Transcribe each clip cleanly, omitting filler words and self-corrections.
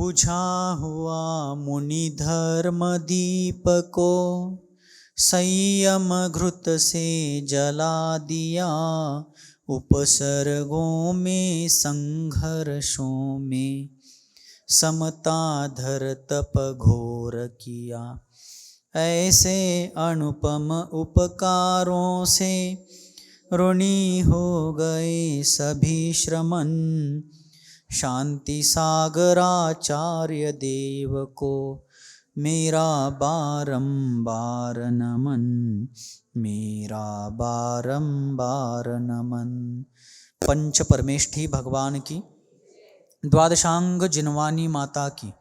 बुझा हुआ मुनि धर्म दीप को संयम घृत से जला दिया, उपसर्गों में संघर्षों में समता धर तप घोर किया। ऐसे अनुपम उपकारों से ऋणी हो गए सभी श्रमण, शांति सागराचार्य देव को मेरा बारंबार नमन, मेरा बारंबार नमन। पंच परमेष्ठी भगवान की, द्वादशांग जिनवानी माता की,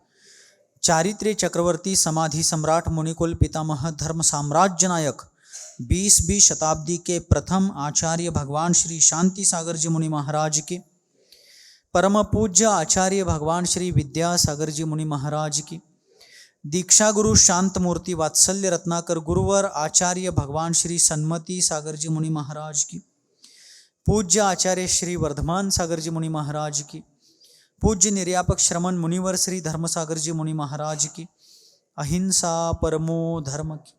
चारित्र्य चक्रवर्ती समाधि सम्राट मुनिकुल पितामह धर्म साम्राज्य नायक 20वीं शताब्दी के प्रथम आचार्य भगवान श्री शांति सागर जी मुनि महाराज की, परम पूज्य आचार्य भगवान श्री विद्यासागर जी मुनि महाराज की, दीक्षा गुरु शांत मूर्ति वात्सल्य रत्नाकर गुरुवर आचार्य भगवान श्री सन्मति सागर जी मुनि महाराज की, पूज्य आचार्य श्री वर्धमान सागर जी मुनि महाराज की, पूज्य निर्यापक श्रमण मुनिवर श्री धर्म सागर जी मुनि महाराज की, अहिंसा परमो धर्म की।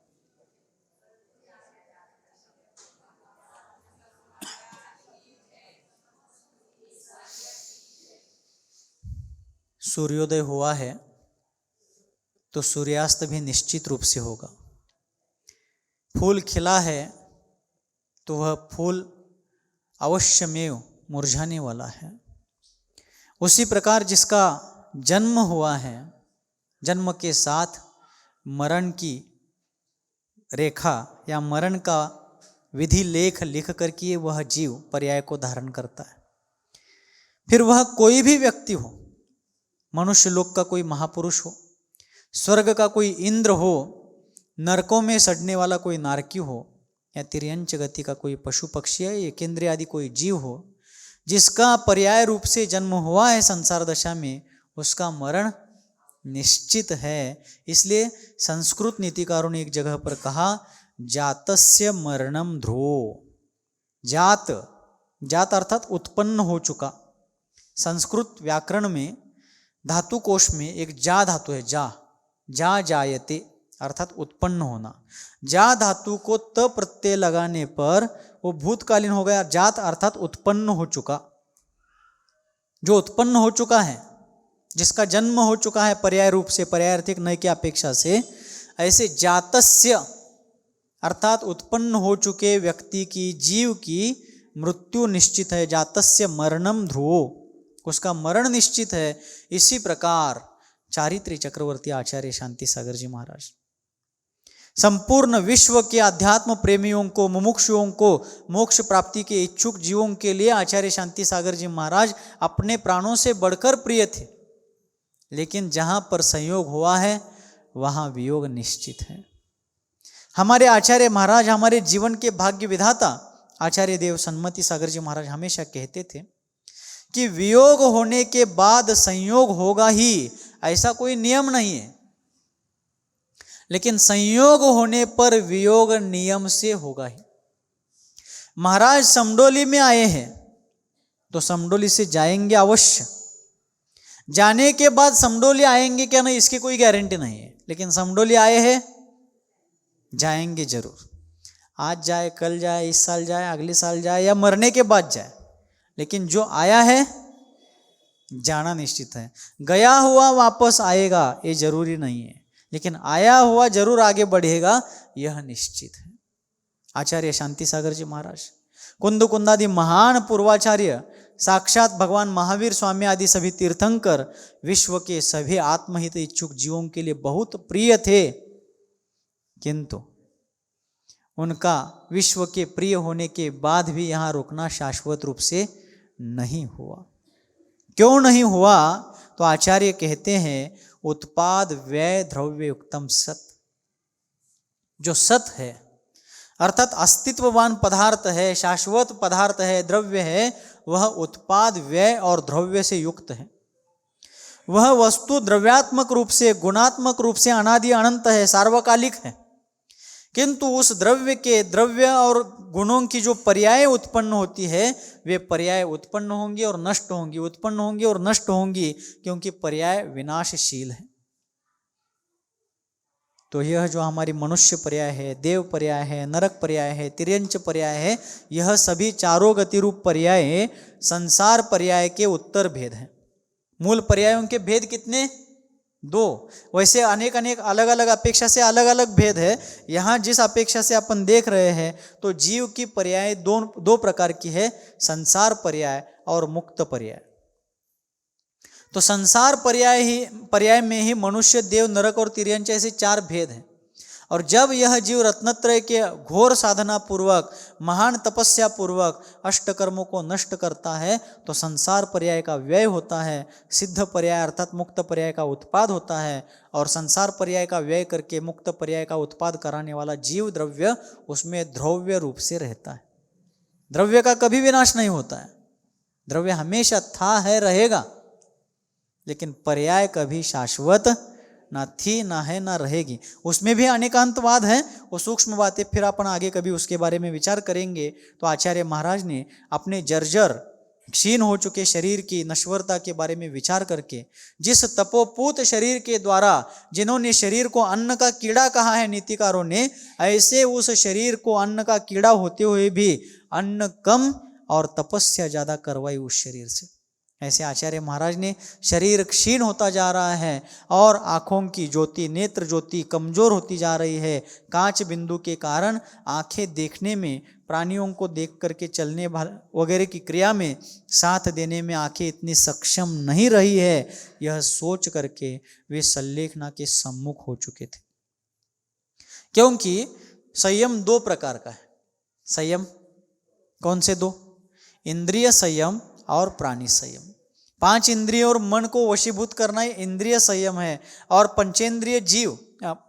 सूर्योदय हुआ है तो सूर्यास्त भी निश्चित रूप से होगा। फूल खिला है तो वह फूल अवश्यमेव मुरझाने वाला है। उसी प्रकार जिसका जन्म हुआ है, जन्म के साथ मरण की रेखा या मरण का विधि लेख लिख करके वह जीव पर्याय को धारण करता है। फिर वह कोई भी व्यक्ति हो, मनुष्य लोक का कोई महापुरुष हो, स्वर्ग का कोई इंद्र हो, नरकों में सड़ने वाला कोई नारकी हो, या तिर्यंच गति का कोई पशु पक्षी या एकेंद्रिय आदि कोई जीव हो, जिसका पर्याय रूप से जन्म हुआ है संसार दशा में, उसका मरण निश्चित है। इसलिए संस्कृत नीतिकारों ने एक जगह पर कहा, जातस्य मरणम ध्रुवो। जात, जात अर्थात उत्पन्न हो चुका। संस्कृत व्याकरण में धातु कोश में एक जा धातु है, जा, जा जायते अर्थात उत्पन्न होना। जा धातु को त प्रत्यय लगाने पर वो भूतकालीन हो गया। जात अर्थात उत्पन्न हो चुका, जो उत्पन्न हो चुका है, जिसका जन्म हो चुका है पर्याय रूप से, पर्यायार्थिक नय की अपेक्षा से। ऐसे जातस्य अर्थात उत्पन्न हो चुके व्यक्ति की, जीव की मृत्यु निश्चित है। जातस्य मरणम ध्रुवो, उसका मरण निश्चित है। इसी प्रकार चारित्र्य चक्रवर्ती आचार्य शांति सागर जी महाराज संपूर्ण विश्व के अध्यात्म प्रेमियों को, मुमुक्षुओं को, मोक्ष प्राप्ति के इच्छुक जीवों के लिए आचार्य शांति सागर जी महाराज अपने प्राणों से बढ़कर प्रिय थे। लेकिन जहां पर संयोग हुआ है वहां वियोग निश्चित है। हमारे आचार्य महाराज, हमारे जीवन के भाग्य विधाता आचार्य देव सन्मति सागर जी महाराज हमेशा कहते थे कि वियोग होने के बाद संयोग होगा ही, ऐसा कोई नियम नहीं है। लेकिन संयोग होने पर वियोग नियम से होगा ही। महाराज समडोली में आए हैं तो समडोली से जाएंगे अवश्य, जाने के बाद समडोली आएंगे क्या नहीं इसकी कोई गारंटी नहीं है। लेकिन समडोली आए हैं, जाएंगे जरूर। आज जाए, कल जाए, इस साल जाए, अगले साल जाए, या मरने के बाद जाए, लेकिन जो आया है जाना निश्चित है। गया हुआ वापस आएगा ये जरूरी नहीं है, लेकिन आया हुआ जरूर आगे बढ़ेगा यह निश्चित है। आचार्य शांति सागर जी महाराज, कुंद कुंदादि महान पूर्वाचार्य, साक्षात भगवान महावीर स्वामी आदि सभी तीर्थंकर विश्व के सभी आत्महित इच्छुक जीवों के लिए बहुत प्रिय थे। किंतु उनका विश्व के प्रिय होने के बाद भी यहाँ रुकना शाश्वत रूप से नहीं हुआ। क्यों नहीं हुआ? तो आचार्य कहते हैं, उत्पाद व्यय द्रव्य युक्तम सत। जो सत है अर्थात अस्तित्ववान पदार्थ है, शाश्वत पदार्थ है, द्रव्य है, वह उत्पाद व्यय और द्रव्य से युक्त है। वह वस्तु द्रव्यात्मक रूप से, गुणात्मक रूप से अनादि अनंत है, सार्वकालिक है। किंतु उस द्रव्य के द्रव्य और गुणों की जो पर्याय उत्पन्न होती है वे पर्याय उत्पन्न होंगी और नष्ट होंगी, उत्पन्न होंगी और नष्ट होंगी, क्योंकि पर्याय विनाशशील है। तो यह जो हमारी मनुष्य पर्याय है, देव पर्याय है, नरक पर्याय है, तिर्यंच पर्याय है, यह सभी चारों गति रूप पर्याय संसार पर्याय के उत्तर भेद हैं। मूल पर्यायों के भेद कितने? 2। वैसे अनेक अनेक अलग अलग अपेक्षा से अलग अलग भेद है। यहाँ जिस अपेक्षा से अपन देख रहे हैं तो जीव की पर्याय दो प्रकार की है, संसार पर्याय और मुक्त पर्याय। तो संसार पर्याय में ही मनुष्य, देव, नरक और तिर्यंच ऐसे 4 भेद हैं। और जब यह जीव रत्नत्रय के घोर साधना पूर्वक, महान तपस्या पूर्वक अष्टकर्मों को नष्ट करता है तो संसार पर्याय का व्यय होता है, सिद्ध पर्याय अर्थात मुक्त पर्याय का उत्पाद होता है। और संसार पर्याय का व्यय करके मुक्त पर्याय का उत्पाद कराने वाला जीव द्रव्य उसमें द्रव्य रूप से रहता है। द्रव्य का कभी विनाश नहीं होता है, द्रव्य हमेशा था, है, रहेगा, लेकिन पर्याय कभी शाश्वत ना थी, ना है, ना रहेगी। उसमें भी अनेकांतवाद है, वो सूक्ष्म बातें फिर अपन आगे कभी उसके बारे में विचार करेंगे। तो आचार्य महाराज ने अपने जर्जर क्षीण हो चुके शरीर की नश्वरता के बारे में विचार करके, जिस तपोपूत शरीर के द्वारा जिन्होंने शरीर को अन्न का कीड़ा कहा है नीतिकारों ने, ऐसे उस शरीर को अन्न का कीड़ा होते हुए भी अन्न कम और तपस्या ज्यादा करवाई उस शरीर से। ऐसे आचार्य महाराज ने शरीर क्षीण होता जा रहा है और आँखों की ज्योति, नेत्र ज्योति कमजोर होती जा रही है। कांच बिंदु के कारण आंखें देखने में, प्राणियों को देख करके चलने वगैरह की क्रिया में साथ देने में आंखें इतनी सक्षम नहीं रही है। यह सोच करके वे सल्लेखना के सम्मुख हो चुके थे। क्योंकि संयम 2 प्रकार का है। संयम कौन से 2? इंद्रिय संयम और प्राणी संयम। 5 इंद्रियों और मन को वशीभूत करना ही इंद्रिय संयम है। और पंचेंद्रिय जीव,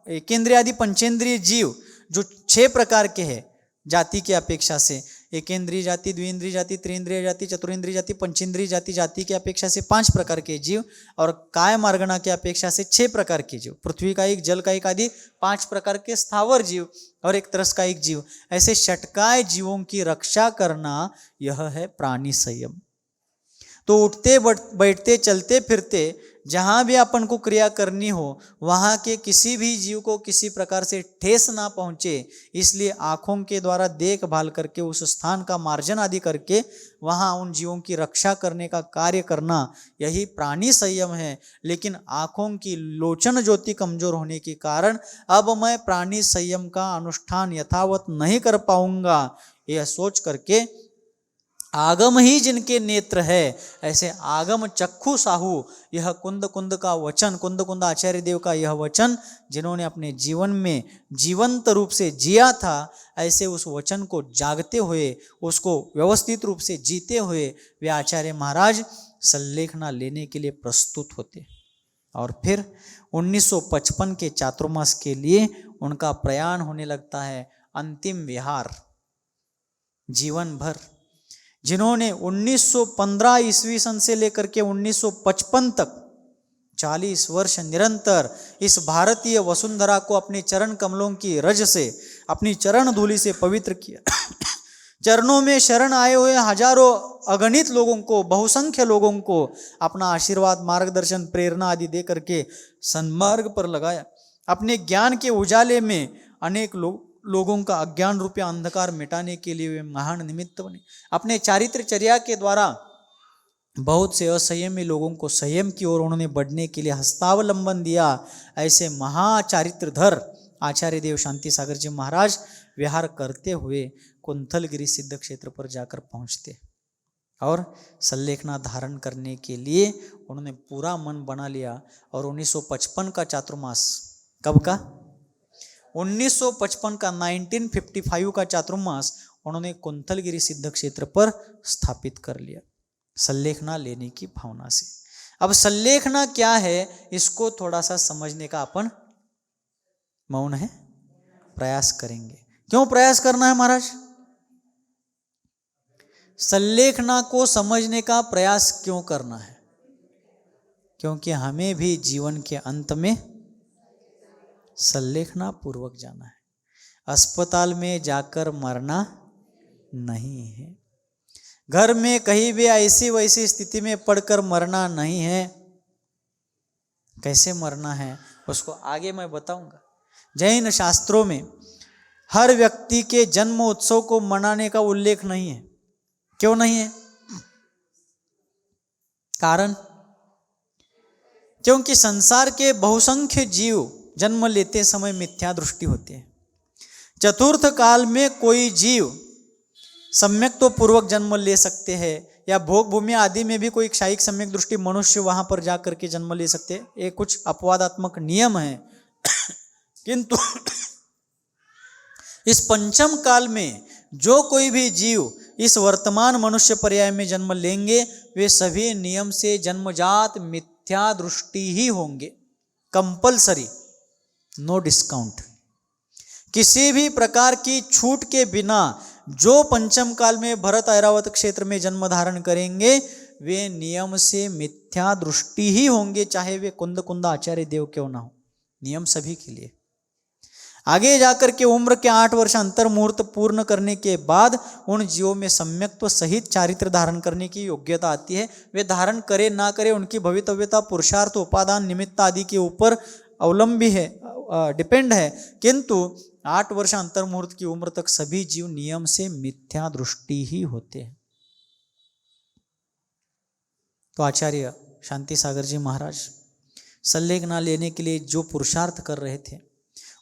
एकेंद्रिय आदि पंचेंद्रिय जीव जो 6 प्रकार के हैं जाति के अपेक्षा से, एकेंद्रिय जाति, द्विइंद्रिय जाति, त्रिइंद्रिय जाति, चतुरिंद्रिय जाति, पंचेंद्रिय जाति के अपेक्षा से 5 प्रकार के जीव, और काय मार्गणा के अपेक्षा से 6 प्रकार के जीव, पृथ्वी का एक, जल का एक आदि 5 प्रकार के स्थावर जीव और एक तरस का एक जीव, ऐसे षटकाय जीवों की रक्षा करना यह है प्राणी संयम। तो उठते बैठते चलते फिरते जहाँ भी अपन को क्रिया करनी हो वहाँ के किसी भी जीव को किसी प्रकार से ठेस ना पहुँचे, इसलिए आँखों के द्वारा देखभाल करके उस स्थान का मार्जन आदि करके वहाँ उन जीवों की रक्षा करने का कार्य करना यही प्राणी संयम है। लेकिन आँखों की लोचन ज्योति कमजोर होने के कारण अब मैं प्राणी संयम का अनुष्ठान यथावत नहीं कर पाऊंगा, यह सोच करके आगम ही जिनके नेत्र है, ऐसे आगम चक्षु साहू, यह कुंद कुंद का वचन, कुंद कुंद आचार्य देव का यह वचन जिन्होंने अपने जीवन में जीवंत रूप से जिया था, ऐसे उस वचन को जागते हुए, उसको व्यवस्थित रूप से जीते हुए वे आचार्य महाराज सल्लेखना लेने के लिए प्रस्तुत होते। और फिर 1955 के चातुर्मास के लिए उनका प्रयाण होने लगता है। अंतिम विहार जीवन भर जिन्होंने 1915 ईस्वी सन से लेकर के 1955 तक 40 वर्ष निरंतर इस भारतीय वसुंधरा को अपने चरण कमलों की रज से, अपनी चरण धूलि से पवित्र किया। चरणों में शरण आए हुए हजारों अगणित लोगों को, बहुसंख्य लोगों को अपना आशीर्वाद, मार्गदर्शन, प्रेरणा आदि दे करके सन्मार्ग पर लगाया। अपने ज्ञान के उजाले में अनेक लोगों का अज्ञान रूपी अंधकार मिटाने के लिए वे महान निमित्त बने। अपने चारित्र चर्या के द्वारा बहुत से असंयमी लोगों को संयम की ओर उन्होंने बढ़ने के लिए हस्तावलंबन दिया। ऐसे महाचारित्रधर आचार्य देव शांति सागर जी महाराज विहार करते हुए कुंथलगिरी सिद्ध क्षेत्र पर जाकर पहुंचते और सल्लेखना धारण करने के लिए उन्होंने पूरा मन बना लिया। और 1955 का चातुर्मास, कब का? 1955 का 1955 का चातुर्मास उन्होंने कुंथलगिरी सिद्ध क्षेत्र पर स्थापित कर लिया सल्लेखना लेने की भावना से। अब सल्लेखना क्या है इसको थोड़ा सा समझने का अपन मौन है प्रयास करेंगे। क्यों प्रयास करना है महाराज? सल्लेखना को समझने का प्रयास क्यों करना है? क्योंकि हमें भी जीवन के अंत में सल्लेखना पूर्वक जाना है। अस्पताल में जाकर मरना नहीं है, घर में कहीं भी ऐसी वैसी स्थिति में पड़कर मरना नहीं है। कैसे मरना है उसको आगे मैं बताऊंगा। जैन शास्त्रों में हर व्यक्ति के जन्म उत्सव को मनाने का उल्लेख नहीं है। क्यों नहीं है? कारण, क्योंकि संसार के बहुसंख्य जीव जन्म लेते समय मिथ्या दृष्टि होती है। चतुर्थ काल में कोई जीव सम्यक तो पूर्वक जन्म ले सकते हैं, या भोग भूमि आदि में भी कोई क्षायिक सम्यक दृष्टि मनुष्य वहां पर जाकर के जन्म ले सकते हैं। ये कुछ अपवादात्मक नियम है। किंतु इस पंचम काल में जो कोई भी जीव इस वर्तमान मनुष्य पर्याय में जन्म लेंगे, वे सभी नियम से जन्मजात मिथ्या दृष्टि ही होंगे। Compulsory, no discount. किसी भी प्रकार की छूट के बिना जो पंचम काल में भरत ऐरावत क्षेत्र में जन्म धारण करेंगे, वे नियम से मिथ्या दृष्टि ही होंगे, चाहे वे कुंद आचार्य देव क्यों ना हो। नियम सभी के लिए। आगे जाकर के उम्र के 8 वर्ष अंतर मुहूर्त पूर्ण करने के बाद उन जीवों में सम्यक्त्व सहित चारित्र धारण करने की योग्यता आती है। वे धारण करे ना करे, उनकी भवितव्यता पुरुषार्थ, उपादान, निमित्त आदि के ऊपर अवलंबी है, डिपेंड है। किंतु 8 वर्ष अंतर मुहूर्त की उम्र तक सभी जीव नियम से मिथ्या दृष्टि ही होते हैं। तो आचार्य शांति सागर जी महाराज संलेखना लेने के लिए जो पुरुषार्थ कर रहे थे,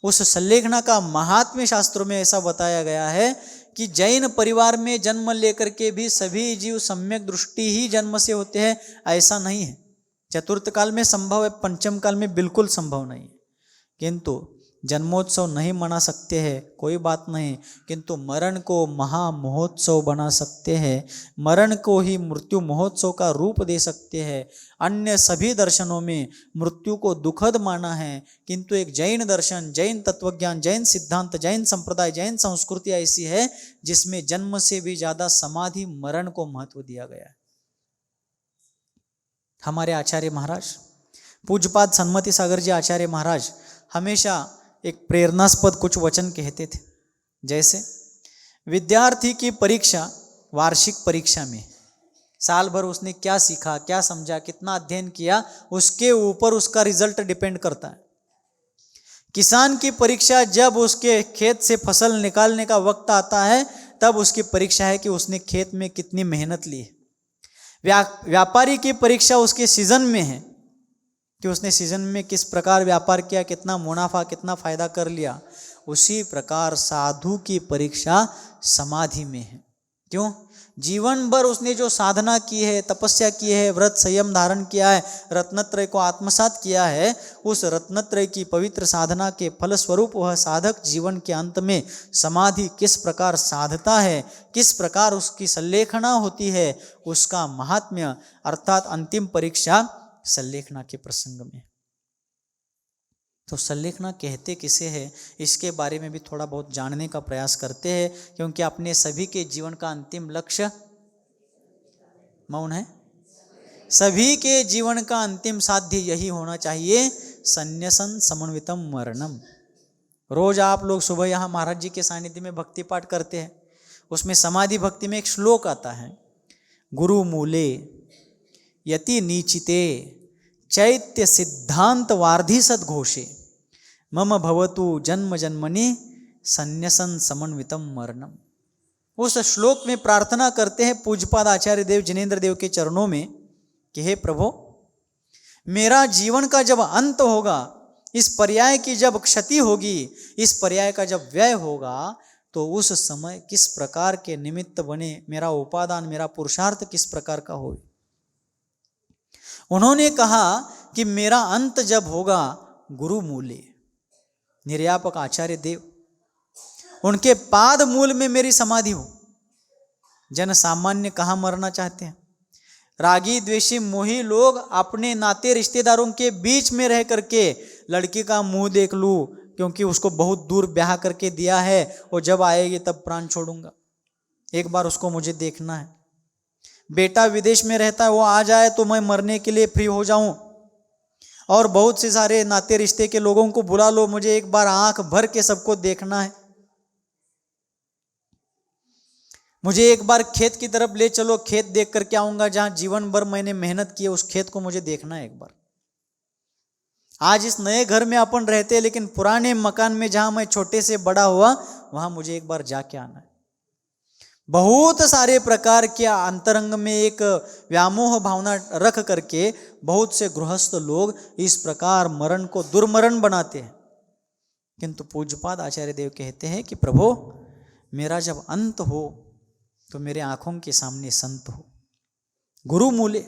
उस संलेखना का महात्म्य शास्त्रों में ऐसा बताया गया है कि जैन परिवार में जन्म लेकर के भी सभी जीव सम्यक दृष्टि ही जन्म से होते हैं, ऐसा नहीं है। चतुर्थ काल में संभव है, पंचम काल में बिल्कुल संभव नहीं है। किंतु जन्मोत्सव नहीं मना सकते हैं, कोई बात नहीं, किंतु मरण को महामहोत्सव बना सकते हैं। मरण को ही मृत्यु महोत्सव का रूप दे सकते हैं। अन्य सभी दर्शनों में मृत्यु को दुखद माना है, किंतु एक जैन दर्शन, जैन तत्वज्ञान, जैन सिद्धांत, जैन संप्रदाय, जैन संस्कृति ऐसी है जिसमें जन्म से भी ज्यादा समाधि मरण को महत्व दिया गया है। हमारे आचार्य महाराज पूज्यपाद सन्मति सागर जी आचार्य महाराज हमेशा एक प्रेरणास्पद कुछ वचन कहते थे। जैसे विद्यार्थी की परीक्षा, वार्षिक परीक्षा में साल भर उसने क्या सीखा, क्या समझा, कितना अध्ययन किया, उसके ऊपर उसका रिजल्ट डिपेंड करता है। किसान की परीक्षा जब उसके खेत से फसल निकालने का वक्त आता है, तब उसकी परीक्षा है कि उसने खेत में कितनी मेहनत ली है। व्यापारी की परीक्षा उसके सीजन में है कि उसने सीजन में किस प्रकार व्यापार किया, कितना मुनाफा, कितना फायदा कर लिया। उसी प्रकार साधु की परीक्षा समाधि में है। क्यों? जीवन भर उसने जो साधना की है, तपस्या की है, व्रत संयम धारण किया है, रत्नत्रय को आत्मसात किया है, उस रत्नत्रय की पवित्र साधना के फलस्वरूप वह साधक जीवन के अंत में समाधि किस प्रकार साधता है, किस प्रकार उसकी संलेखना होती है, उसका महात्म्य अर्थात अंतिम परीक्षा संलेखना के प्रसंग में। तो संलेखना कहते किसे है, इसके बारे में भी थोड़ा बहुत जानने का प्रयास करते हैं, क्योंकि अपने सभी के जीवन का अंतिम लक्ष्य मौन है। सभी के जीवन का अंतिम साध्य यही होना चाहिए, संन्यसन समन्वितम मरणम। रोज आप लोग सुबह यहाँ महाराज जी के सानिध्य में भक्ति पाठ करते हैं, उसमें समाधि भक्ति में एक श्लोक आता है, गुरु मूले यति नीचिते चैत्य सिद्धांत वार्धि सद्घोषे मम भवतु जन्म जन्मनि संन्यसन समन्वितम मरणम। उस श्लोक में प्रार्थना करते हैं पूज्यपाद आचार्य देव जिनेन्द्र देव के चरणों में कि हे प्रभु, मेरा जीवन का जब अंत होगा, इस पर्याय की जब क्षति होगी, इस पर्याय का जब व्यय होगा, तो उस समय किस प्रकार के निमित्त बने, मेरा उपादान, मेरा पुरुषार्थ किस प्रकार का हो। उन्होंने कहा कि मेरा अंत जब होगा, गुरु मूले, निर्यापक आचार्य देव, उनके पाद मूल में मेरी समाधि हो। जन सामान्य कहाँ मरना चाहते हैं? रागी द्वेषी मोही लोग अपने नाते रिश्तेदारों के बीच में रह करके लड़की का मुंह देख लूं, क्योंकि उसको बहुत दूर ब्याह करके दिया है, और जब आएगी तब प्राण छोड़ूंगा, एक बार उसको मुझे देखना है। बेटा विदेश में रहता है, वो आ जाए तो मैं मरने के लिए फ्री हो जाऊं। और बहुत से सारे नाते रिश्ते के लोगों को बुला लो, मुझे एक बार आंख भर के सबको देखना है। मुझे एक बार खेत की तरफ ले चलो, खेत देख करके आऊंगा जहां जीवन भर मैंने मेहनत की है, उस खेत को मुझे देखना है एक बार। आज इस नए घर में अपन रहते हैं, लेकिन पुराने मकान में जहां मैं छोटे से बड़ा हुआ, वहां मुझे एक बार जाके आना है। बहुत सारे प्रकार के अंतरंग में एक व्यामोह भावना रख करके बहुत से गृहस्थ लोग इस प्रकार मरण को दुर्मरण बनाते हैं। किंतु पूज्यपाद आचार्य देव कहते हैं कि प्रभु, मेरा जब अंत हो तो मेरे आंखों के सामने संत हो। गुरु मूले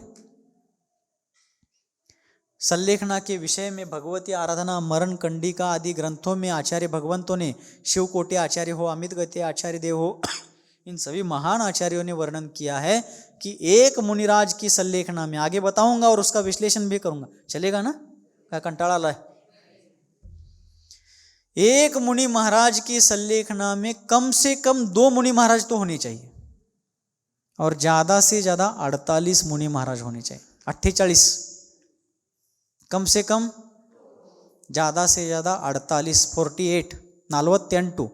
सल्लेखना के विषय में भगवती आराधना, मरण कंडिका आदि ग्रंथों में आचार्य भगवंतों ने, शिव कोटि आचार्य हो, अमित गति आचार्य देव हो, इन सभी महान आचार्यों ने वर्णन किया है कि एक मुनिराज की सल्लेखना में, आगे बताऊंगा और उसका विश्लेषण भी करूंगा, चलेगा ना? क्या कंटाला लाए? एक मुनि महाराज की सल्लेखना में कम से कम 2 मुनि महाराज तो होने चाहिए, और ज्यादा से ज्यादा 48 मुनि महाराज होने चाहिए। 48 कम से कम, ज्यादा से ज्यादा 48, 48 48।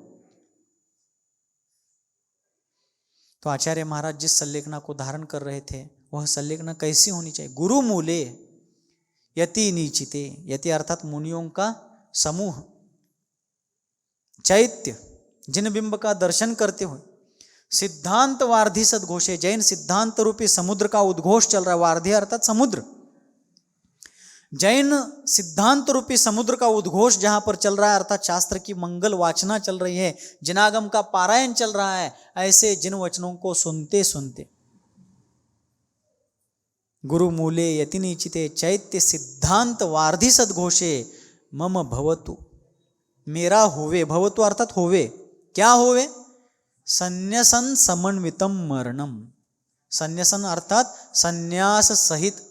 तो आचार्य महाराज जिस सल्लेखना को धारण कर रहे थे, वह सल्लेखना कैसी होनी चाहिए? गुरु मूले यति नीचिते, यति अर्थात मुनियों का समूह, चैत्य जिन बिंब का दर्शन करते हुए, सिद्धांत वार्धि सदघोषे, जैन सिद्धांत रूपी समुद्र का उद्घोष चल रहा है। वार्धि अर्थात समुद्र, जैन सिद्धांत रूपी समुद्र का उद्घोष जहां पर चल रहा है, अर्थात शास्त्र की मंगल वाचना चल रही है, जिनागम का पारायण चल रहा है, ऐसे जिन वचनों को सुनते सुनते गुरु मूले यति नीचिते चैत्य सिद्धांत वार्धि सदघोषे मम भवतु, मेरा होवे, भवतु अर्थात होवे, क्या होवे? संन्यासन समन्वितम मरणम। संन्यासन अर्थात संन्यास सहित,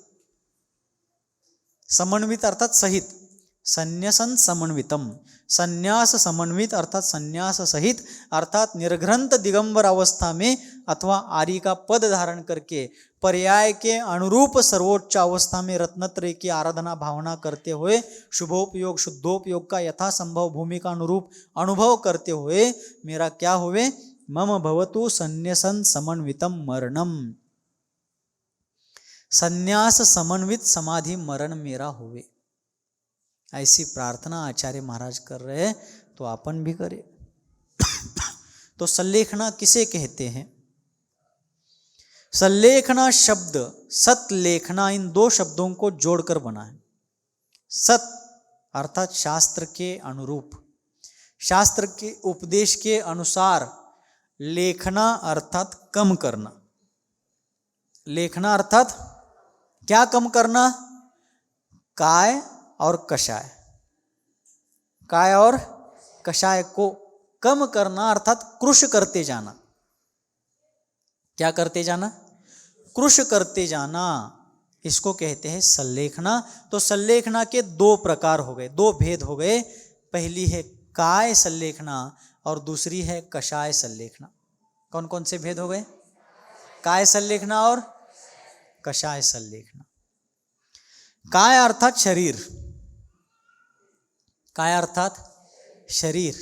समन्वित अर्थात सहित, संन्यासन समन्वितम, संन्यास समन्वित अर्थात संन्यास सहित, अर्थात निर्घ्रंथ दिगंबर अवस्था में अथवा आर्य का पद धारण करके पर्याय के अनुरूप सर्वोच्च अवस्था में रत्नत्रय की आराधना भावना करते हुए, शुभोपयोग शुद्धोपयोग का यथासंभव भूमिका अनुरूप अनुभव करते हुए मेरा क्या होवे? मम भवतु संन्यासन समन्वितम मरणम, संन्यास समन्वित समाधि मरण मेरा होवे। ऐसी प्रार्थना आचार्य महाराज कर रहे हैं, तो अपन भी करें। तो सल्लेखना किसे कहते हैं? सल्लेखना शब्द सतलेखना, इन 2 शब्दों को जोड़कर बना है। सत अर्थात शास्त्र के अनुरूप, शास्त्र के उपदेश के अनुसार, लेखना अर्थात कम करना। लेखना अर्थात क्या कम करना? काय और कषाय, काय और कषाय को कम करना, अर्थात कृश करते जाना। क्या करते जाना? कृश करते जाना, इसको कहते हैं सल्लेखना। तो सल्लेखना के 2 प्रकार हो गए, 2 भेद हो गए। पहली है काय सल्लेखना और दूसरी है कषाय सल्लेखना। कौन कौन से भेद हो गए? काय सल्लेखना और कषाय सल्लेखना। काय अर्थात शरीर, काय अर्थात शरीर,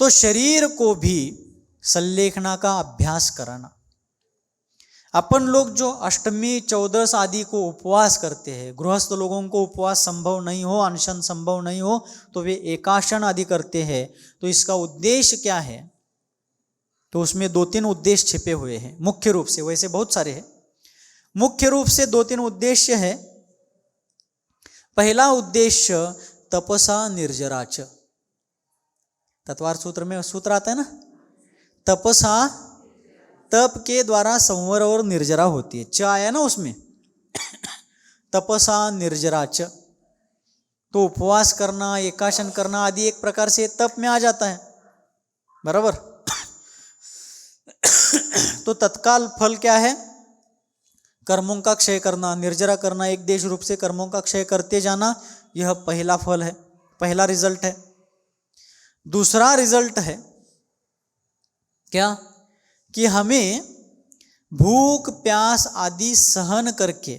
तो शरीर को भी सल्लेखना का अभ्यास कराना। अपन लोग जो अष्टमी चौदस आदि को उपवास करते हैं, गृहस्थ लोगों को उपवास संभव नहीं हो, अनशन संभव नहीं हो, तो वे एकाशन आदि करते हैं। तो इसका उद्देश्य क्या है? तो उसमें 2-3 उद्देश्य छिपे हुए हैं मुख्य रूप से, वैसे बहुत सारे हैं। मुख्य रूप से 2-3 उद्देश्य है। पहला उद्देश्य तपसा निर्जराच, तत्वार सूत्र में सूत्र आता है ना, तपसा, तप के द्वारा संवर और निर्जरा होती है, च आया ना उसमें, तपसा निर्जराच। तो उपवास करना, एकाशन करना आदि एक प्रकार से तप में आ जाता है, बराबर। तो तत्काल फल क्या है? कर्मों का क्षय करना, निर्जरा करना, एक देश रूप से कर्मों का क्षय करते जाना, यह पहला फल है, पहला रिजल्ट है। दूसरा रिजल्ट है क्या? कि हमें भूख प्यास आदि सहन करके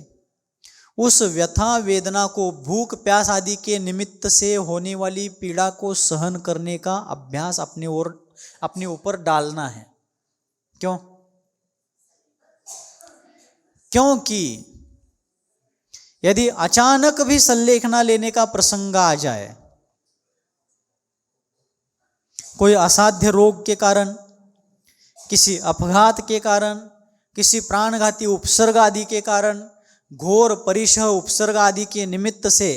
उस व्यथा वेदना को, भूख प्यास आदि के निमित्त से होने वाली पीड़ा को सहन करने का अभ्यास अपने ऊपर डालना है। क्यों? क्योंकि यदि अचानक भी संलेखना लेने का प्रसंग आ जाए, कोई असाध्य रोग के कारण, किसी अपघात के कारण, किसी प्राणघाती उपसर्ग आदि के कारण, घोर परिसह उपसर्ग आदि के निमित्त से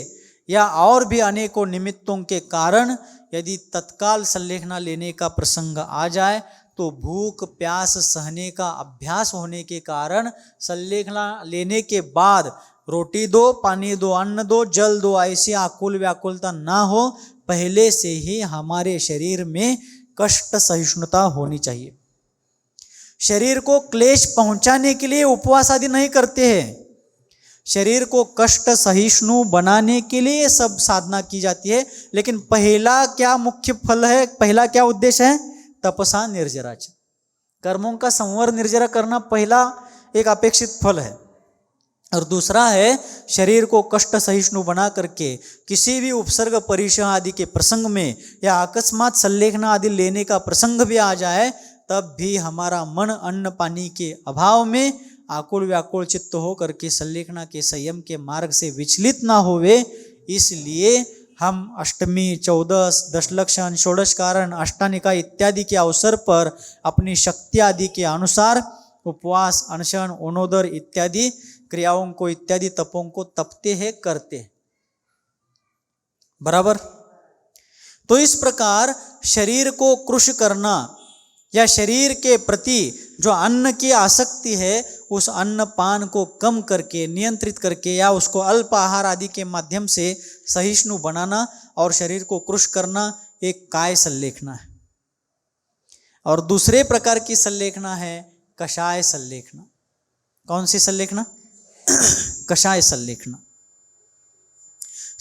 या और भी अनेकों निमित्तों के कारण यदि तत्काल संलेखना लेने का प्रसंग आ जाए तो भूख प्यास सहने का अभ्यास होने के कारण संलेखना लेने के बाद रोटी दो, पानी दो, अन्न दो, जल दो, ऐसी आकुल व्याकुलता ना हो, पहले से ही हमारे शरीर में कष्ट सहिष्णुता होनी चाहिए। शरीर को क्लेश पहुंचाने के लिए उपवास आदि नहीं करते हैं, शरीर को कष्ट सहिष्णु बनाने के लिए सब साधना की जाती है। लेकिन पहला क्या मुख्य फल है, पहला क्या उद्देश्य है? तपसा निर्जराच, कर्मों का संवर निर्जरा करना पहला एक अपेक्षित फल है। और दूसरा है शरीर को कष्ट सहिष्णु बना करके किसी भी उपसर्ग परिसह आदि के प्रसंग में या अकस्मात संलेखना आदि लेने का प्रसंग भी आ जाए तब भी हमारा मन अन्न पानी के अभाव में आकुल व्याकुल चित्त हो करके संलेखना के संयम के मार्ग से विचलित ना होवे, इसलिए हम अष्टमी, 14, दशलक्षण, षोडश कारण, अष्टानिका इत्यादि के अवसर पर अपनी शक्ति आदि के अनुसार उपवास, अनशन, ओनोदर इत्यादि क्रियाओं को, इत्यादि तपों को तपते हैं, करते हैं। बराबर। तो इस प्रकार शरीर को कृश करना या शरीर के प्रति जो अन्न की आसक्ति है उस अन्न पान को कम करके, नियंत्रित करके या उसको अल्प आहार आदि के माध्यम से सहिष्णु बनाना और शरीर को कृश करना एक काय संलेखना है। और दूसरे प्रकार की संलेखना है कषाय संलेखना। कौन सी संलेखना? कषाय संलेखना।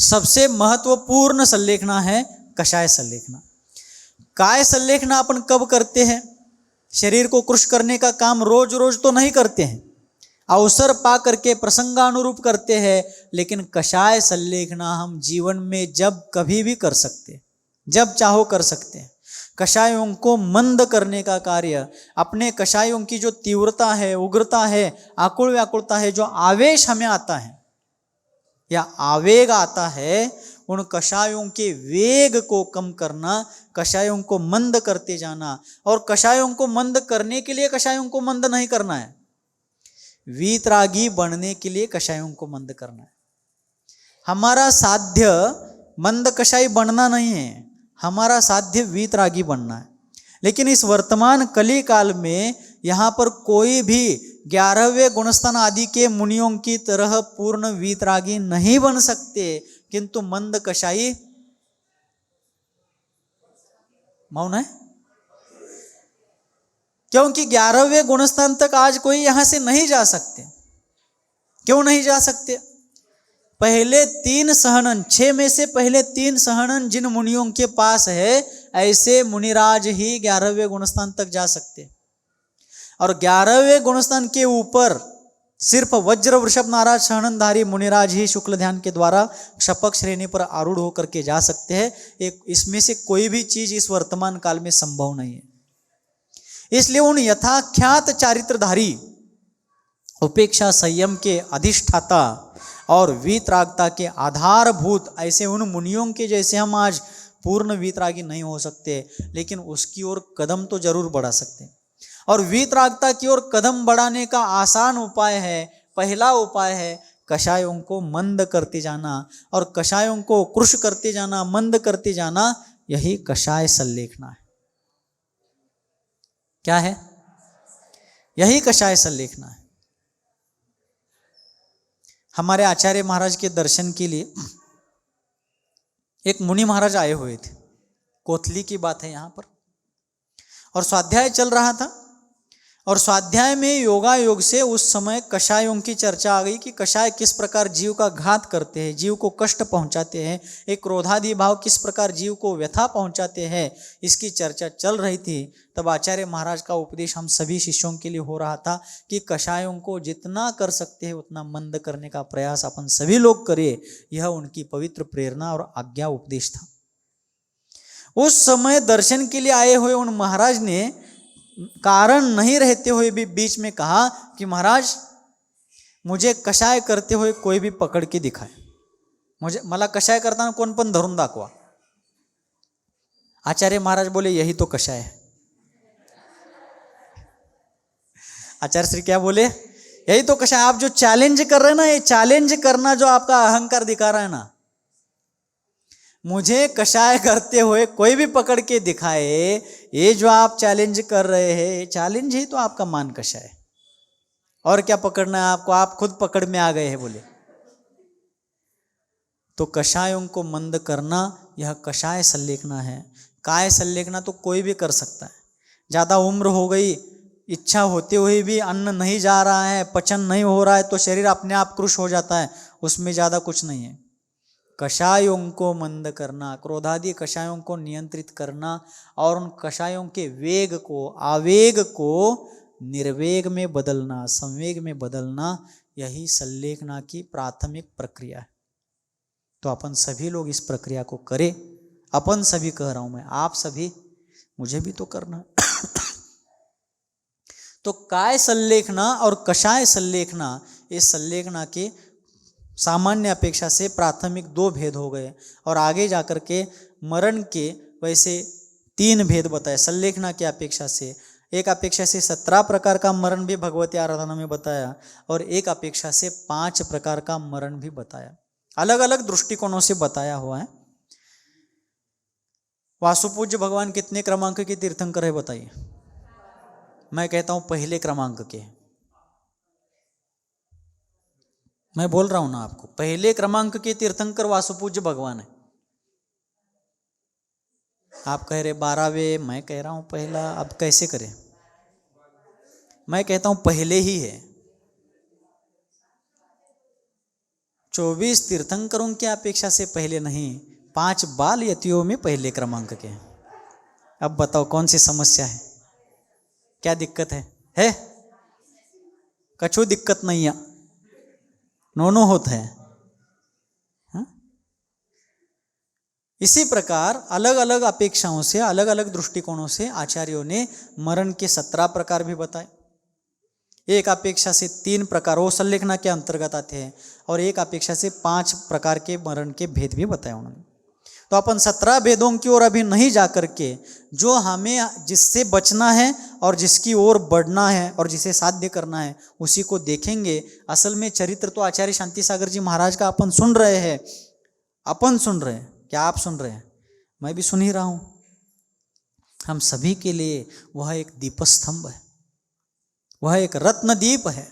सबसे महत्वपूर्ण संलेखना है कषाय संलेखना। काय संलेखना अपन कब करते हैं? शरीर को कृश करने का काम रोज रोज तो नहीं करते हैं, अवसर पा करके प्रसंगानुरूप करते हैं। लेकिन कषाय संलेखना हम जीवन में जब कभी भी कर सकते हैं, जब चाहो कर सकते हैं। कषायों को मंद करने का कार्य, अपने कषायों की जो तीव्रता है, उग्रता है, आकुल व्याकुलता है, जो आवेश हमें आता है या आवेग आता है, उन कषायों के वेग को कम करना, कषायों को मंद करते जाना। और कषायों को मंद करने के लिए कषायों को मंद नहीं करना है, वीतरागी बनने के लिए कषायों को मंद करना है। हमारा साध्य मंद कषाई बनना नहीं है, हमारा साध्य वीतरागी बनना है। लेकिन इस वर्तमान कली काल में यहाँ पर कोई भी 11वें गुणस्थान आदि के मुनियों की तरह पूर्ण वीतरागी नहीं बन सकते, किंतु मंद कषाई मौन है, क्योंकि 11वें गुणस्थान तक आज कोई यहां से नहीं जा सकते। क्यों नहीं जा सकते? पहले 3 सहनन, 6 में से पहले 3 सहनन जिन मुनियों के पास है, ऐसे मुनिराज ही 11वें गुणस्थान तक जा सकते। और 11वें गुणस्थान के ऊपर सिर्फ वज्र वृषभ नाराज सहननधारी मुनिराज ही शुक्ल ध्यान के द्वारा क्षपक श्रेणी पर आरूढ़ होकर के जा सकते हैं। एक इसमें से कोई भी चीज इस वर्तमान काल में संभव नहीं है। इसलिए उन यथाख्यात चारित्रधारी, उपेक्षा संयम के अधिष्ठाता और वीतरागता के आधारभूत ऐसे उन मुनियों के जैसे हम आज पूर्ण वीतरागी नहीं हो सकते, लेकिन उसकी ओर कदम तो जरूर बढ़ा सकते हैं। और वीतरागता की ओर कदम बढ़ाने का आसान उपाय है, पहला उपाय है कषायों को मंद करते जाना और कषायों को कृश करते जाना, मंद करते जाना। यही कषाय संलेखना है। क्या है? यही कषाय संलेखना है। हमारे आचार्य महाराज के दर्शन के लिए एक मुनि महाराज आए हुए थे। कोथली की बात है यहाँ पर। और स्वाध्याय चल रहा था और स्वाध्याय में योगा योग से उस समय कषायों की चर्चा आ गई कि कषाय किस प्रकार जीव का घात करते हैं, जीव को कष्ट पहुंचाते हैं, एक क्रोधादि भाव किस प्रकार जीव को व्यथा पहुंचाते हैं, इसकी चर्चा चल रही थी। तब आचार्य महाराज का उपदेश हम सभी शिष्यों के लिए हो रहा था कि कषायों को जितना कर सकते हैं उतना मंद करने का प्रयास अपन सभी लोग करें। यह उनकी पवित्र प्रेरणा और आज्ञा उपदेश था। उस समय दर्शन के लिए आए हुए उन महाराज ने कारण नहीं रहते हुए भी बीच में कहा कि महाराज मुझे कशाय करते हुए कोई भी पकड़ के दिखाए, मला कशाय करताना कोण पण धरून दाखवा. आचार्य महाराज बोले यही तो कशाय है. आचार्य श्री क्या बोले, यही तो कशाय. आप जो चैलेंज कर रहे हैं ना, ये चैलेंज करना जो आपका अहंकार दिखा रहा है ना, मुझे कशाय करते हुए कोई भी पकड़ के दिखाए, ये जो आप चैलेंज कर रहे हैं, चैलेंज ही तो आपका मान कशाय. और क्या पकड़ना है आपको, आप खुद पकड़ में आ गए हैं बोले. तो कषायों को मंद करना यह कषाय संलेखना है. काय संलेखना तो कोई भी कर सकता है. ज़्यादा उम्र हो गई, इच्छा होते हुए भी अन्न नहीं जा रहा है, पचन नहीं हो रहा है, तो शरीर अपने आप कृश हो जाता है, उसमें ज़्यादा कुछ नहीं है. कषायों को मंद करना, क्रोधादि कषायों को नियंत्रित करना और उन कषायों के वेग को, आवेग को निर्वेग में बदलना, संवेग में बदलना, यही संलेखना की प्राथमिक प्रक्रिया है. तो अपन सभी लोग इस प्रक्रिया को करें. अपन सभी कह रहा हूं मैं, आप सभी, मुझे भी तो करना. तो काय संलेखना और कषाय संलेखना, इस संलेखना के सामान्य अपेक्षा से प्राथमिक 2 भेद हो गए. और आगे जाकर के मरण के वैसे 3 भेद बताए संलेखना की अपेक्षा से. एक अपेक्षा से 17 प्रकार का मरण भी भगवती आराधना में बताया और एक अपेक्षा से 5 प्रकार का मरण भी बताया. अलग अलग दृष्टिकोणों से बताया हुआ है. वासुपूज्य भगवान कितने क्रमांक के तीर्थंकर है बताइए. मैं कहता हूं पहले क्रमांक के. मैं बोल रहा हूं ना आपको, पहले क्रमांक के तीर्थंकर वासुपूज्य भगवान है. आप कह रहे 12वें, मैं कह रहा हूं पहला. अब कैसे करें, मैं कहता हूं पहले ही है. 24 तीर्थंकरों की अपेक्षा से पहले नहीं, 5 बाल यतियों में पहले क्रमांक के. अब बताओ कौन सी समस्या है, क्या दिक्कत है? कछु दिक्कत नहीं है, नोनो होता है. हा? इसी प्रकार अलग अलग अपेक्षाओं से, अलग अलग दृष्टिकोणों से आचार्यों ने मरण के 17 प्रकार भी बताए. एक अपेक्षा से 3 प्रकार वो संलेखना के अंतर्गत आते हैं और एक अपेक्षा से 5 प्रकार के मरण के भेद भी बताए उन्होंने. तो अपन 17 भेदों की ओर अभी नहीं जाकर के, जो हमें जिससे बचना है और जिसकी ओर बढ़ना है और जिसे साध्य करना है, उसी को देखेंगे. असल में चरित्र तो आचार्य शांति सागर जी महाराज का अपन सुन रहे हैं. अपन सुन रहे हैं, क्या आप सुन रहे हैं? मैं भी सुन ही रहा हूं. हम सभी के लिए वह एक दीपस्तंभ है, वह एक रत्न दीप है.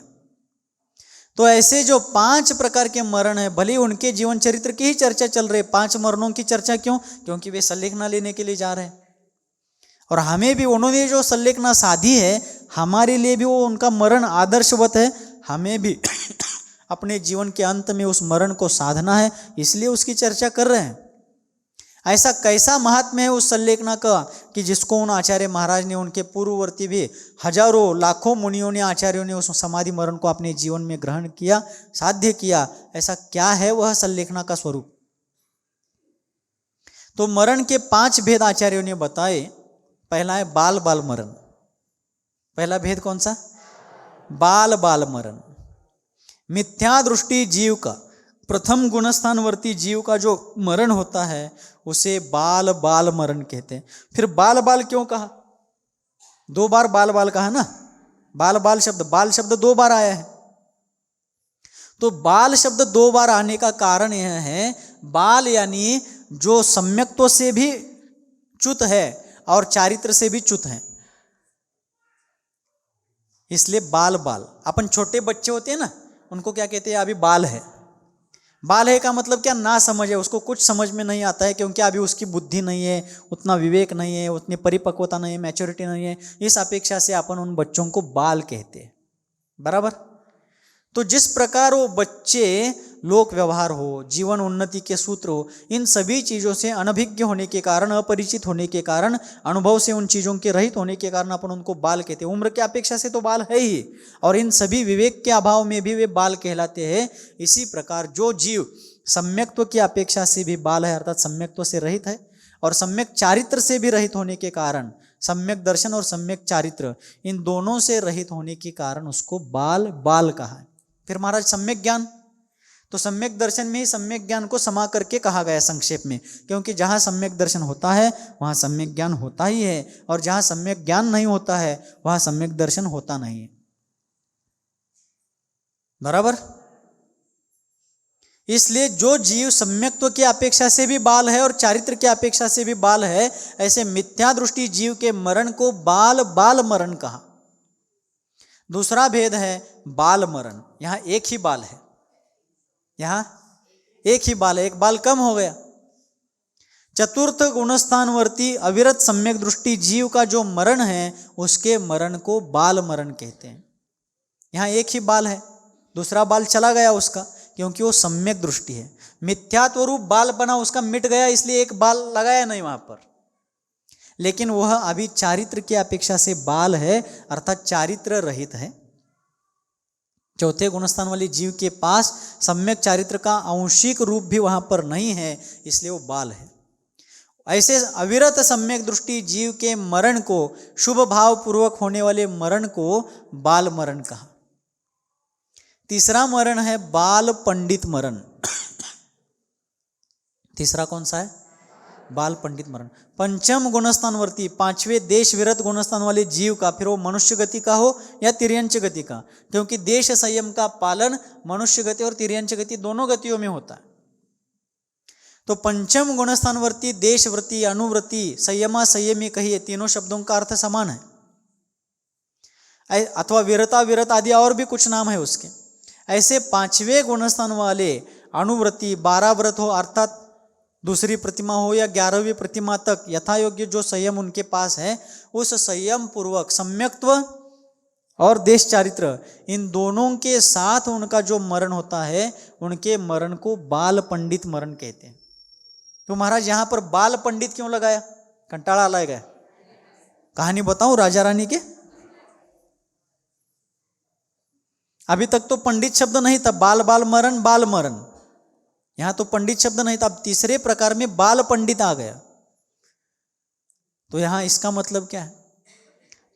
तो ऐसे जो 5 प्रकार के मरण है, भले उनके जीवन चरित्र की ही चर्चा चल रही है. 5 मरणों की चर्चा क्यों? क्योंकि वे संलेखना लेने के लिए जा रहे हैं. और हमें भी उन्होंने जो संलेखना साधी है, हमारे लिए भी वो उनका मरण आदर्शवत है. हमें भी अपने जीवन के अंत में उस मरण को साधना है, इसलिए उसकी चर्चा कर रहे हैं. ऐसा कैसा महात्म्य है उस संलेखना का कि जिसको उन आचार्य महाराज ने, उनके पूर्ववर्ती भी हजारों लाखों मुनियों ने, आचार्यों ने उस समाधि मरण को अपने जीवन में ग्रहण किया, साध्य किया. ऐसा क्या है वह संलेखना का स्वरूप? तो मरण के 5 भेद आचार्यों ने बताए. पहला है बाल बाल मरण. पहला भेद कौन सा? बाल बाल मरण. मिथ्या दृष्टि जीव का, प्रथम गुणस्थानवर्ती जीव का जो मरण होता है उसे बाल बाल मरण कहते हैं. फिर बाल बाल क्यों कहा? 2 बार बाल बाल कहा ना. बाल बाल शब्द 2 बार आया है. तो बाल शब्द 2 बार आने का कारण यह है, बाल यानी जो सम्यक्त्व से भी च्युत है और चारित्र से भी च्युत है, इसलिए बाल बाल. अपन छोटे बच्चे होते हैं ना, उनको क्या कहते हैं? अभी बाल है. बाल है का मतलब क्या? ना समझ है, उसको कुछ समझ में नहीं आता है, क्योंकि अभी उसकी बुद्धि नहीं है, उतना विवेक नहीं है, उतनी परिपक्वता नहीं है, मैच्योरिटी नहीं है. इस अपेक्षा से अपन उन बच्चों को बाल कहते हैं. बराबर. तो जिस प्रकार वो बच्चे लोक व्यवहार हो, जीवन उन्नति के सूत्र हो, इन सभी चीज़ों से अनभिज्ञ होने के कारण, अपरिचित होने के कारण, अनुभव से उन चीज़ों के रहित होने के कारण अपन उनको बाल कहते हैं. उम्र की अपेक्षा से तो बाल है ही, और इन सभी विवेक के अभाव में भी वे बाल कहलाते हैं. इसी प्रकार जो जीव सम्यक्त्व की अपेक्षा से भी बाल है, अर्थात सम्यक्त्व से रहित है, और सम्यक चारित्र से भी रहित होने के कारण, सम्यक दर्शन और सम्यक चारित्र, इन दोनों से रहित होने के कारण उसको बाल बाल कहा है. फिर महाराज सम्यक ज्ञान, तो सम्यक दर्शन में ही सम्यक ज्ञान को समा करके कहा गया संक्षेप में, क्योंकि जहाँ सम्यक दर्शन होता है वहाँ सम्यक ज्ञान होता ही है, और जहाँ सम्यक ज्ञान नहीं होता है वहाँ सम्यक दर्शन होता नहीं है। बराबर। इसलिए जो जीव सम्यक्त्व की अपेक्षा से भी बाल है और चारित्र की अपेक्षा से भी बाल है, ऐसे मिथ्या दृष्टि जीव के मरण को बाल बाल मरण कहा। दूसरा भेद है बाल मरण। यहाँ एक ही बाल है, यहाँ एक ही बाल है, एक बाल कम हो गया। चतुर्थ गुणस्थानवर्ती अविरत सम्यक दृष्टि जीव का जो मरण है उसके मरण को बाल मरण कहते हैं। यहाँ एक ही बाल है, दूसरा बाल चला गया उसका, क्योंकि वो सम्यक दृष्टि है। मिथ्यात्व रूप बाल बना उसका मिट गया, इसलिए एक बाल लगाया नहीं वहां पर, लेकिन वह अभी चारित्र की अपेक्षा से बाल है, अर्थात चारित्र रहित है। चौथे गुणस्थान वाले जीव के पास सम्यक चारित्र का आंशिक रूप भी वहां पर नहीं है, इसलिए वो बाल है। ऐसे अविरत सम्यक दृष्टि जीव के मरण को, शुभ भाव पूर्वक होने वाले मरण को बाल मरण कहा। तीसरा मरण है बाल पंडित मरण। तीसरा कौन सा है? बाल पंडित मरण। पंचम गुणस्थानवर्ती, पांचवें देश विरत गुणस्थान वाले जीव का, फिर वो मनुष्य गति का हो या तिर्यंच गति का, क्योंकि देश संयम का पालन मनुष्य गति और तिर्यंच गति दोनों गतियों में होता है। तो पंचम गुणस्थानवर्ती देशव्रति, अनुव्रति, संयमा, संयमी कहिए, तीनों शब्दों का अर्थ समान है, अथवा विरता, विरत आदि और भी कुछ नाम है उसके। ऐसे पांचवें गुणस्थान वाले अनुव्रति, 12 व्रत हो अर्थात दूसरी प्रतिमा हो या 11वीं प्रतिमा तक यथा योग्य जो संयम उनके पास है, उस संयम पूर्वक सम्यक्त्व और देश चारित्र, इन दोनों के साथ उनका जो मरण होता है उनके मरण को बाल पंडित मरण कहते हैं। तो महाराज यहाँ पर बाल पंडित क्यों लगाया? कंटाला लग गया? कहानी बताऊं राजा रानी के? अभी तक तो पंडित शब्द नहीं था, बाल बाल मरण, बाल मरण। यहां तो पंडित शब्द नहीं था, अब तीसरे प्रकार में बाल पंडित आ गया। तो यहां इसका मतलब क्या है?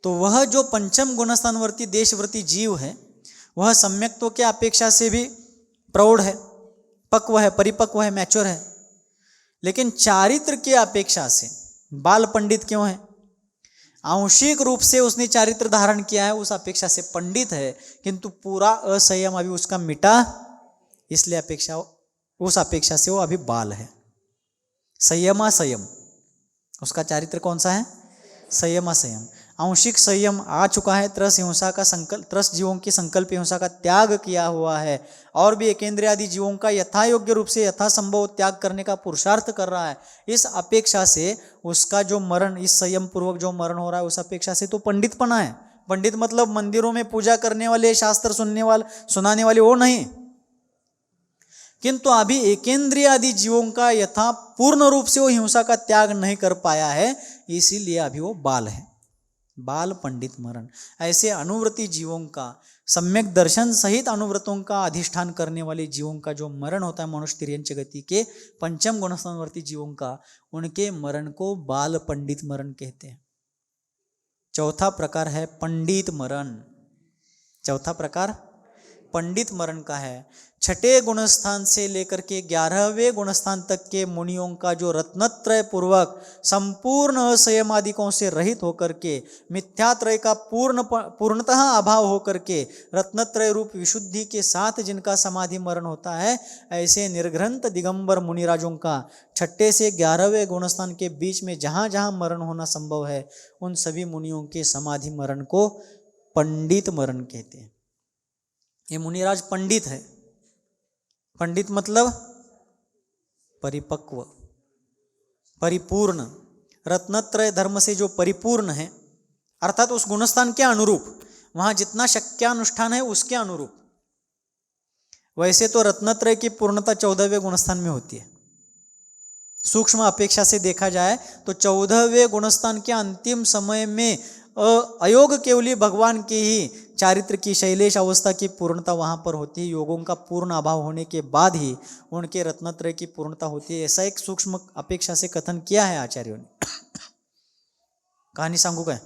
तो वह जो पंचम गुणस्थानवर्ती देशव्रती जीव है वह सम्यक्त्व के अपेक्षा से भी प्रौढ़ है, पक्व है, परिपक्व है, मैच्योर है, लेकिन चारित्र के अपेक्षा से बाल पंडित क्यों है? आंशिक रूप से उसने चारित्र धारण किया है, उस अपेक्षा से पंडित है, किंतु पूरा असंयम अभी उसका मिटा, इसलिए उस अपेक्षा से वो अभी बाल है। संयमा संयम, उसका चारित्र कौन सा है? संयमा संयम। आंशिक संयम आ चुका है, त्रस हिंसा का संकल्प, त्रस जीवों की संकल्प हिंसा का त्याग किया हुआ है, और भी एकेंद्रिय आदि जीवों का यथा योग्य रूप से यथा संभव त्याग करने का पुरुषार्थ कर रहा है। इस अपेक्षा से उसका जो मरण, इस संयम पूर्वक जो मरण हो रहा है, उस अपेक्षा से तो पंडितपना है। पंडित मतलब मंदिरों में पूजा करने वाले, शास्त्र सुनाने वाले वो नहीं, किंतु अभी एकेंद्रिय आदि जीवों का यथा पूर्ण रूप से वो हिंसा का त्याग नहीं कर पाया है, इसीलिए अभी वो बाल है, बाल पंडित मरण। ऐसे अनुव्रती जीवों का, सम्यक दर्शन सहित अनुव्रतों का अधिष्ठान करने वाले जीवों का जो मरण होता है मनुष्य तिर्यंच गति के पंचम गुणस्थानवर्ती जीवों का, उनके मरण को बाल पंडित मरण कहते हैं। चौथा प्रकार है पंडित मरण। चौथा प्रकार पंडित मरण का है। छठे गुणस्थान से लेकर के 11वें गुणस्थान तक के मुनियों का जो रत्नत्रय पूर्वक संपूर्ण असंयमादिकों से रहित होकर के, मिथ्यात्रय का पूर्णतः अभाव होकर के रत्नत्रय रूप विशुद्धि के साथ जिनका समाधि मरण होता है, ऐसे निर्ग्रंथ दिगंबर मुनिराजों का छठे से 11वें गुणस्थान के बीच में जहाँ जहाँ मरण होना संभव है, उन सभी मुनियों के समाधि मरण को पंडित मरण कहते हैं। ये मुनिराज पंडित है। पंडित मतलब परिपक्व, परिपूर्ण, रत्नत्रय धर्म से जो परिपूर्ण है, अर्थात उस गुणस्थान के अनुरूप, वहां जितना शक्यानुष्ठान है उसके अनुरूप। वैसे तो रत्नत्रय की पूर्णता 14वें गुणस्थान में होती है। सूक्ष्म अपेक्षा से देखा जाए तो 14वें गुणस्थान के अंतिम समय में अयोग केवली भगवान के ही चारित्र की शैलेश अवस्था की पूर्णता वहां पर होती है। योगों का पूर्ण अभाव होने के बाद ही उनके रत्नत्रय की पूर्णता होती है। ऐसा एक सूक्ष्म अपेक्षा से कथन किया है आचार्यों ने। कहानी सांगू का।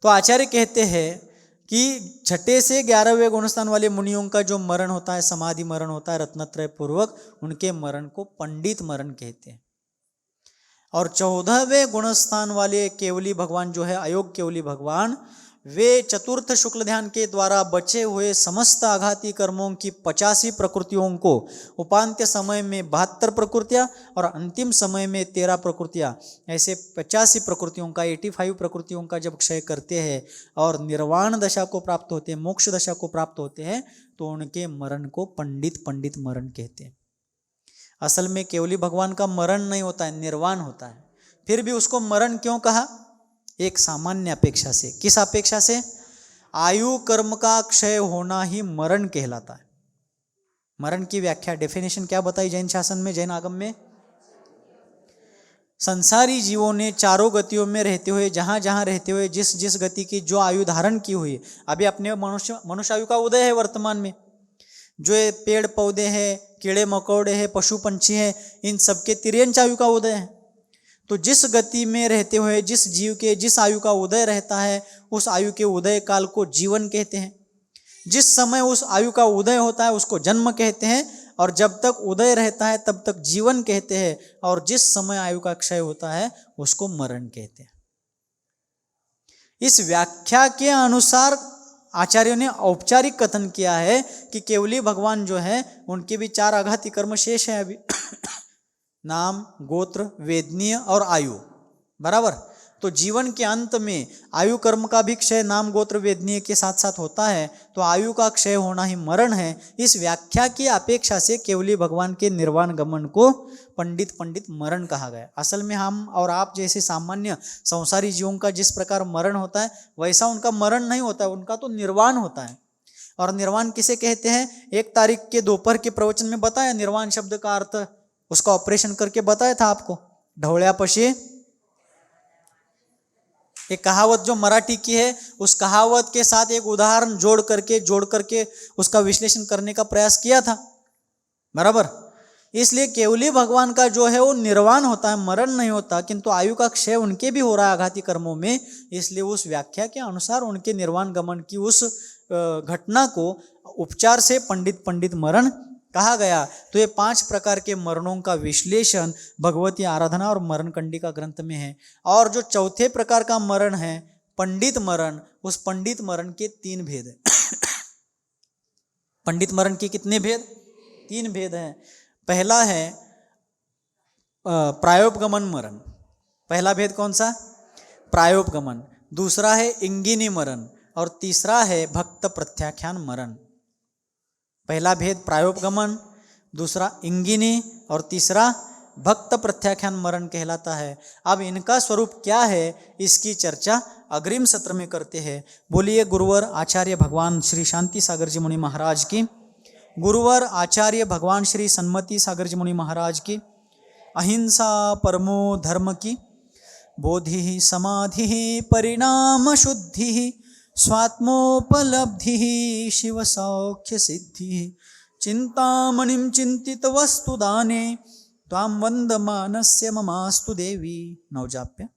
तो आचार्य कहते हैं कि छठे से 11वें गुणस्थान वाले मुनियों का जो मरण होता है, समाधि मरण होता है रत्नत्रय पूर्वक, उनके मरण को पंडित मरण कहते हैं। और 14वें गुणस्थान वाले केवली भगवान जो है, अयोग केवली भगवान, वे चतुर्थ शुक्ल ध्यान के द्वारा बचे हुए समस्त आघाती कर्मों की 85 प्रकृतियों को उपांत्य समय में 72 प्रकृतियां और अंतिम समय में 13 प्रकृतियां, ऐसे 85 प्रकृतियों का 85 प्रकृतियों का जब क्षय करते हैं और निर्वाण दशा को प्राप्त होते हैं, मोक्ष दशा को प्राप्त होते हैं, तो उनके मरण को पंडित मरण कहते हैं। असल में केवली भगवान का मरण नहीं होता है, निर्वाण होता है। फिर भी उसको मरण क्यों कहा? एक सामान्य अपेक्षा से। किस अपेक्षा से? आयु कर्म का क्षय होना ही मरण कहलाता है। मरण की व्याख्या, डेफिनेशन क्या बताई जैन शासन में, जैन आगम में? संसारी जीवों ने चारों गतियों में रहते हुए, जहां जहां रहते हुए जिस जिस गति की जो आयु धारण की हुई, अभी अपने मनुष्य आयु का उदय है वर्तमान में, जो ये पेड़ पौधे हैं, कीड़े मकोड़े हैं, पशु पंछी हैं, इन सबके तिर्यंच आयु का उदय है। तो जिस गति में रहते हुए जिस जीव के जिस आयु का उदय रहता है, उस आयु के उदय काल को जीवन कहते हैं। जिस समय उस आयु का उदय होता है उसको जन्म कहते हैं, और जब तक उदय रहता है तब तक जीवन कहते हैं, और जिस समय आयु का क्षय होता है उसको मरण कहते हैं। इस व्याख्या के अनुसार आचार्यों ने औपचारिक कथन किया है कि केवली भगवान जो है उनके भी 4 आघाती कर्म शेष है अभी नाम, गोत्र, वेदनीय और आयु, बराबर। तो जीवन के अंत में आयु कर्म का भी क्षय नाम, गोत्र, वेदनीय के साथ साथ होता है, तो आयु का क्षय होना ही मरण है। इस व्याख्या की अपेक्षा से केवली भगवान के निर्वाण गमन को पंडित मरण कहा गया। असल में हम और आप जैसे सामान्य संसारी जीवों का जिस प्रकार मरण होता है वैसा उनका मरण नहीं होता है, उनका तो निर्वाण होता है। और निर्वाण किसे कहते हैं? 1 तारीख के दोपहर के प्रवचन में बताया निर्वाण शब्द का अर्थ, उसका ऑपरेशन करके बताया था आपको। ढवळ्यापाशी एक कहावत जो मराठी की है, उस कहावत के साथ एक उदाहरण जोड़ करके उसका विश्लेषण करने का प्रयास किया था, बराबर। इसलिए केवली भगवान का जो है वो निर्वाण होता है, मरण नहीं होता, किंतु आयु का क्षय उनके भी हो रहा है आघाती कर्मों में। इसलिए उस व्याख्या के अनुसार उनके निर्वाण गमन की उस घटना को उपचार से पंडित मरण कहा गया। तो ये 5 प्रकार के मरणों का विश्लेषण भगवती आराधना और मरण कंडिका ग्रंथ में है। और जो चौथे प्रकार का मरण है पंडित मरण, उस पंडित मरण के 3 भेद हैं। पंडित मरण के कितने भेद? 3 भेद हैं। पहला है प्रायोपगमन मरण। पहला भेद कौन सा? प्रायोपगमन। दूसरा है इंगिनी मरण, और तीसरा है भक्त प्रत्याख्यान मरण। पहला भेद प्रायोपगमन, दूसरा इंगिनी और तीसरा भक्त प्रत्याख्यान मरण कहलाता है। अब इनका स्वरूप क्या है इसकी चर्चा अग्रिम सत्र में करते हैं। बोलिए गुरुवर आचार्य भगवान श्री शांति सागर जी मुनि महाराज की, गुरुवर आचार्य भगवान श्री सन्मति सागर जी मुनि महाराज की, अहिंसा परमो धर्म की, बोधि समाधि परिणाम शुद्धि, स्वात्मोपलब्धि शिव सौख्य सिद्धि, चिंतामणिं चिंतित वस्तुदाने त्वां वंदमानस्य ममास्तु देवी। नवजाप्य।